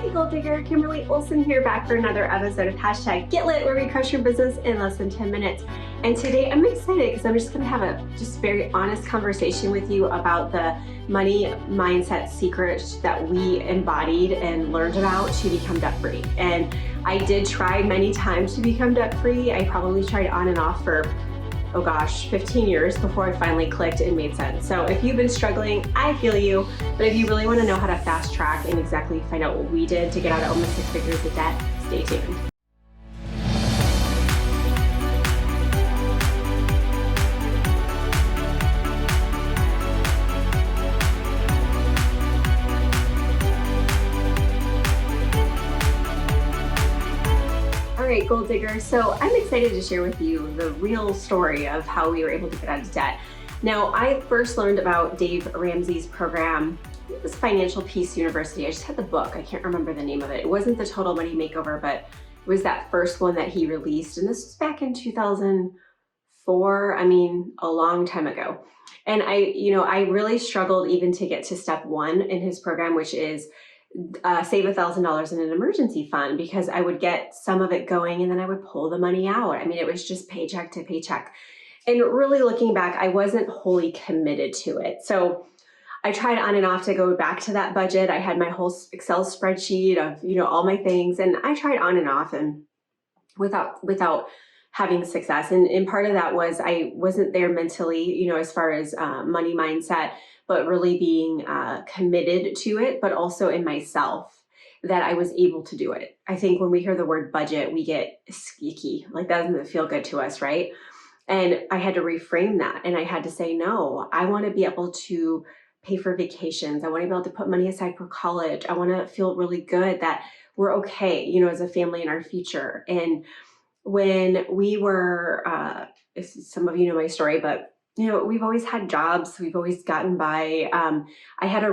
Hey Gold Digger, Kimberly Olson here, back for another episode of Hashtag Get Lit, where we crush your business in less than 10 minutes. And today I'm excited because I'm just going to have a very honest conversation with you about the money mindset secrets that we embodied and learned about to become debt free. And I did try many times to become debt free. I probably tried on and off for 15 years before I finally clicked and made sense. So if you've been struggling, I feel you. But if you really want to know how to fast track and exactly find out what we did to get out of almost 6 figures of debt, stay tuned. All right, Gold Digger. So I'm excited to share with you the real story of how we were able to get out of debt. Now, I first learned about Dave Ramsey's program. It was Financial Peace University. I just had the book. I can't remember the name of it. It wasn't the Total Money Makeover, but it was that first one that he released. And this was back in 2004. I mean, a long time ago. And I really struggled even to get to step one in his program, which is save $1,000 in an emergency fund, because I would get some of it going and then I would pull the money out. I mean, it was just paycheck to paycheck. And really looking back, I wasn't wholly committed to it. So I tried on and off to go back to that budget. I had my whole Excel spreadsheet of, all my things, and I tried on and off and without having success. And part of that was I wasn't there mentally, as far as money mindset, but really being committed to it, but also in myself that I was able to do it. I think when we hear the word budget, we get squeaky, like that doesn't feel good to us, right? And I had to reframe that. And I had to say, no, I want to be able to pay for vacations. I want to be able to put money aside for college. I want to feel really good that we're okay, as a family in our future. And when we were, some of you know my story, but we've always had jobs. We've always gotten by. I had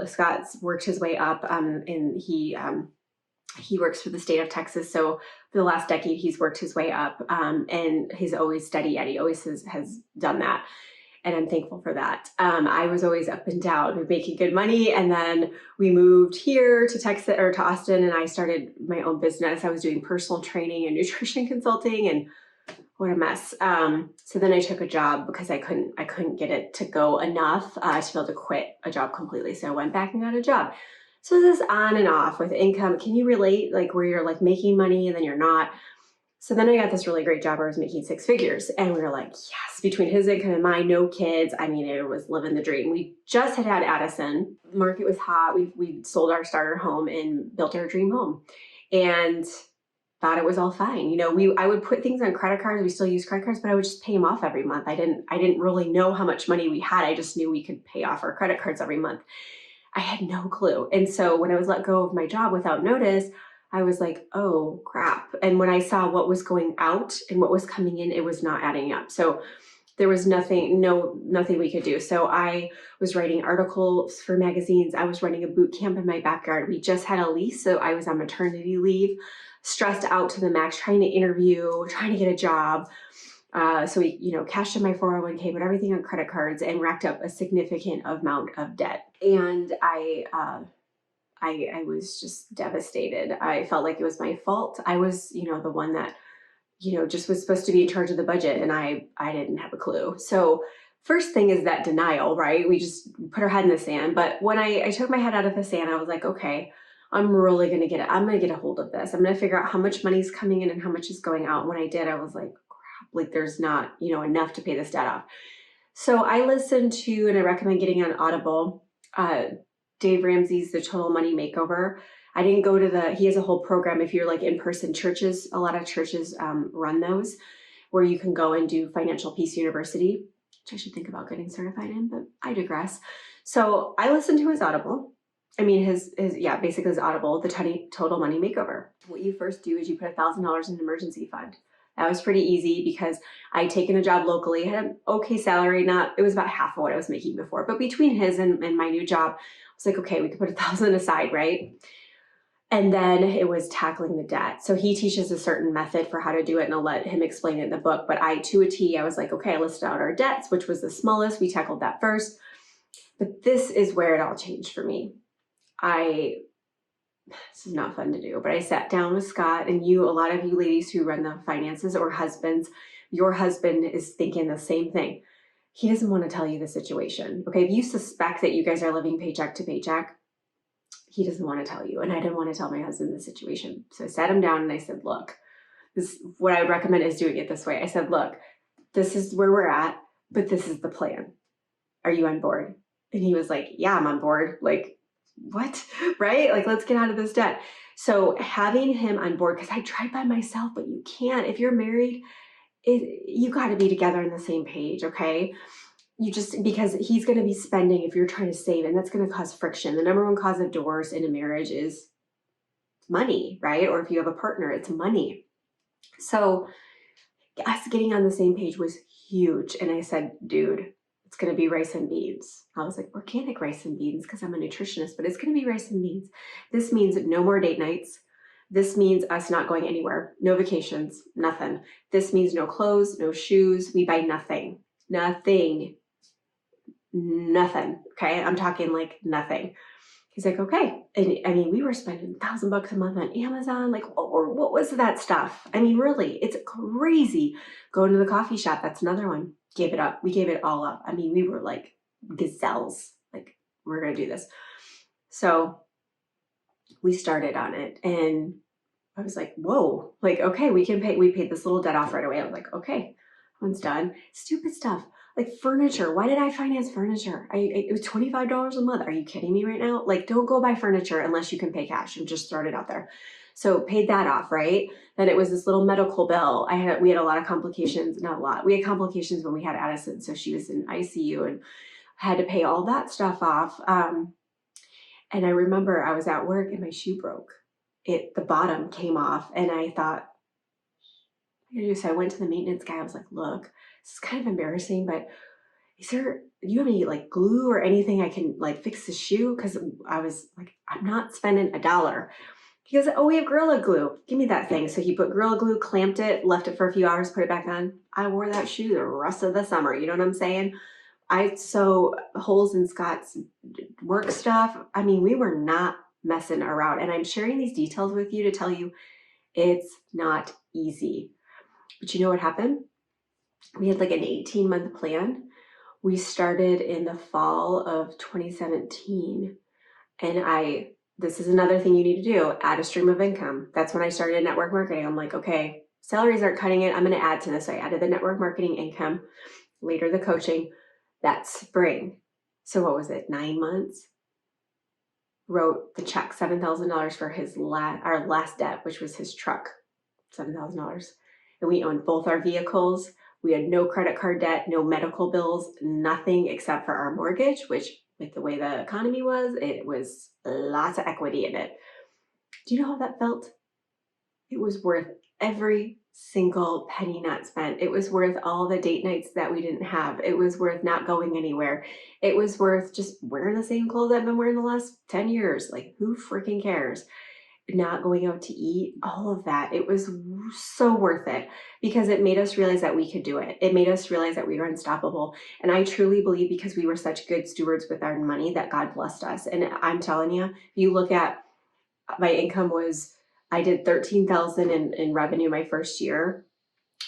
Scott's worked his way up, and he works for the state of Texas. So for the last decade, he's worked his way up, and he's always steady Eddie, always has done that. And I'm thankful for that. I was always up and down, making good money. And then we moved here to Texas or to Austin, and I started my own business. I was doing personal training and nutrition consulting, and what a mess. So then I took a job because I couldn't get it to go enough to be able to quit a job completely. So I went back and got a job. So this on and off with income. Can you relate, like where you're like making money and then you're not? So then I got this really great job where I was making 6 figures, and we were like, yes, between his income and mine, no kids. I mean, it was living the dream. We just had Addison. The market was hot. We sold our starter home and built our dream home, and thought it was all fine. I would put things on credit cards. We still use credit cards, but I would just pay them off every month. I didn't really know how much money we had. I just knew we could pay off our credit cards every month. I had no clue. And so when I was let go of my job without notice, I was like, oh crap. And when I saw what was going out and what was coming in, it was not adding up. So there was nothing we could do. So I was writing articles for magazines. I was running a boot camp in my backyard. We just had a lease, so I was on maternity leave, stressed out to the max, trying to interview, trying to get a job. So we, cashed in my 401k, but everything on credit cards, and racked up a significant amount of debt. And I was just devastated. I felt like it was my fault. I was, the one that, just was supposed to be in charge of the budget, and I didn't have a clue. So first thing is that denial, right? We just put our head in the sand. But when I took my head out of the sand, I was like, okay, I'm really going to get it. I'm going to get a hold of this. I'm going to figure out how much money's coming in and how much is going out. And when I did, I was like, crap, like there's not, enough to pay this debt off. So I listened to, and I recommend getting on Audible, Dave Ramsey's The Total Money Makeover. I didn't go to he has a whole program. If you're like in-person churches, a lot of churches run those, where you can go and do Financial Peace University, which I should think about getting certified in, but I digress. So I listened to his Audible. I mean, basically his Audible, The Total Money Makeover. What you first do is you put $1,000 in an emergency fund. That was pretty easy because I'd taken a job locally, had an okay salary, it was about half of what I was making before, but between his and my new job, I was like, okay, we could put $1,000 aside, right? And then it was tackling the debt. So he teaches a certain method for how to do it, and I'll let him explain it in the book. But to a T, I was like, okay, I listed out our debts, which was the smallest. We tackled that first. But this is where it all changed for me. I this is not fun to do, but I sat down with Scott, and a lot of you ladies who run the finances or husbands, your husband is thinking the same thing. He doesn't want to tell you the situation. Okay. If you suspect that you guys are living paycheck to paycheck, he doesn't want to tell you. And I didn't want to tell my husband the situation. So I sat him down and I said, look, what I would recommend is doing it this way. I said, look, this is where we're at, but this is the plan. Are you on board? And he was like, yeah, I'm on board. Like, what? Right? Like, let's get out of this debt. So having him on board, because I tried by myself, but you can't. If you're married, you got to be together on the same page. Okay. Because he's going to be spending if you're trying to save, and that's going to cause friction. The number one cause of divorce in a marriage is money, right? Or if you have a partner, it's money. So us getting on the same page was huge. And I said, dude, it's going to be rice and beans. I was like, organic rice and beans, because I'm a nutritionist, but it's going to be rice and beans. This means no more date nights. This means us not going anywhere, no vacations, nothing. This means no clothes, no shoes. We buy nothing. Okay. I'm talking like nothing. He's like, okay. And I mean, we were spending $1,000 a month on Amazon. Like, or what was that stuff? I mean, really, it's crazy. Going to the coffee shop. That's another one. Gave it up. We gave it all up. I mean, we were like gazelles. Like, we're going to do this. So we started on it, and I was like, whoa, like, okay, we paid this little debt off right away. I was like, okay, one's done. Stupid stuff. Like furniture. Why did I finance furniture? It was $25 a month. Are you kidding me right now? Like, don't go buy furniture unless you can pay cash. I'm just throwing it out there. So paid that off, right? Then it was this little medical bill. We had a lot of complications, not a lot. We had complications when we had Addison. So she was in ICU and had to pay all that stuff off. And I remember I was at work and my shoe broke. The bottom came off, and I thought, so I went to the maintenance guy. I was like, look, this is kind of embarrassing, but do you have any like glue or anything I can like fix the shoe? Because I was like, I'm not spending $1. He goes, oh, we have Gorilla Glue. Give me that thing. So he put Gorilla Glue, clamped it, left it for a few hours, put it back on. I wore that shoe the rest of the summer. You know what I'm saying? I sew holes in Scott's work stuff. I mean, we were not messing around. And I'm sharing these details with you to tell you it's not easy. But you know what happened? We had like an 18-month plan. We started in the fall of 2017. And this is another thing you need to do, add a stream of income. That's when I started network marketing. I'm like, okay, salaries aren't cutting it. I'm going to add to this. So I added the network marketing income, later the coaching, that spring. So what was it, 9 months? Wrote the check, $7,000 for our last debt, which was his truck, $7,000. And we owned both our vehicles. We had no credit card debt, no medical bills, nothing except for our mortgage, which with the way the economy was, it was lots of equity in it. Do you know how that felt? It was worth every single penny not spent. It was worth all the date nights that we didn't have. It was worth not going anywhere. It was worth just wearing the same clothes I've been wearing the last 10 years. Like, who freaking cares? Not going out to eat, all of that. It was so worth it because it made us realize that we could do it. It made us realize that we were unstoppable. And I truly believe because we were such good stewards with our money that God blessed us. And I'm telling you, if you look at my income I did $13,000 in revenue my first year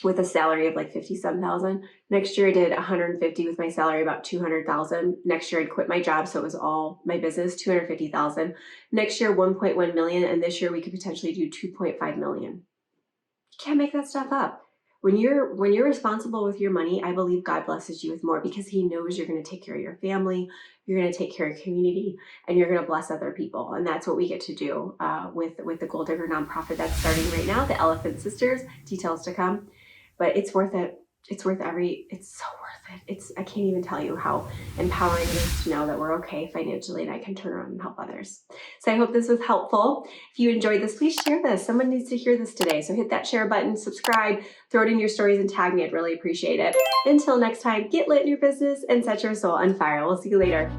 with a salary of like $57,000. Next year I did $150,000 with my salary, about $200,000. Next year I'd quit my job, so it was all my business, $250,000. Next year $1.1 million, and this year we could potentially do $2.5 million. You can't make that stuff up. When you're responsible with your money, I believe God blesses you with more because He knows you're going to take care of your family, you're going to take care of your community, and you're going to bless other people. And that's what we get to do with the Gold Digger nonprofit that's starting right now, the Elephant Sisters. Details to come, but it's worth it. It's so worth it. I can't even tell you how empowering it is to know that we're okay financially and I can turn around and help others. So I hope this was helpful. If you enjoyed this, please share this. Someone needs to hear this today. So hit that share button, subscribe, throw it in your stories and tag me. I'd really appreciate it. Until next time, get lit in your business and set your soul on fire. We'll see you later.